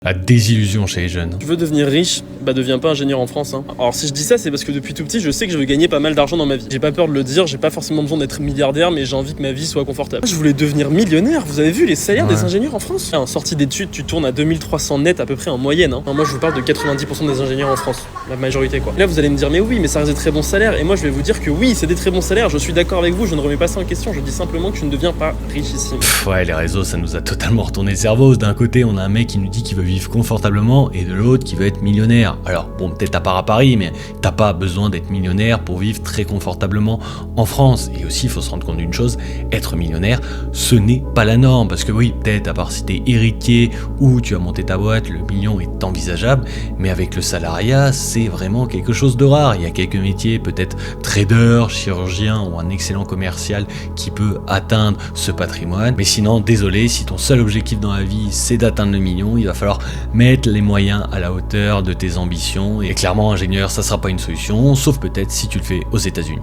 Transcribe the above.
La désillusion chez les jeunes. Tu veux devenir riche, bah deviens pas ingénieur en France. Alors si je dis ça, c'est parce que depuis tout petit, je sais que je veux gagner pas mal d'argent dans ma vie. J'ai pas peur de le dire, j'ai pas forcément besoin d'être milliardaire, mais j'ai envie que ma vie soit confortable. Je voulais devenir millionnaire, vous avez vu les salaires des ingénieurs en France? En sortie d'études, tu tournes à 2300 net à peu près en moyenne. Moi je vous parle de 90% des ingénieurs en France, la majorité quoi. Là vous allez me dire mais oui, mais ça reste des très bons salaires, et moi je vais vous dire que oui, c'est des très bons salaires, je suis d'accord avec vous, je ne remets pas ça en question, je dis simplement que tu ne deviens pas richissime. Ouais, les réseaux ça nous a totalement retourné le cerveau. D'un côté on a un mec qui nous dit qu'il veut vivre confortablement, et de l'autre qui veut être millionnaire. Alors bon, peut-être à part à Paris, mais t'as pas besoin d'être millionnaire pour vivre très confortablement en France. Et aussi il faut se rendre compte d'une chose, être millionnaire ce n'est pas la norme, parce que oui, peut-être à part si t'es héritier ou tu as monté ta boîte, le million est envisageable, mais avec le salariat c'est vraiment quelque chose de rare. Il y a quelques métiers, peut-être trader, chirurgien ou un excellent commercial qui peut atteindre ce patrimoine, mais sinon désolé, si ton seul objectif dans la vie c'est d'atteindre le million, il va falloir mettre les moyens à la hauteur de tes ambitions, et clairement ingénieur ça sera pas une solution, sauf peut-être si tu le fais aux États-Unis.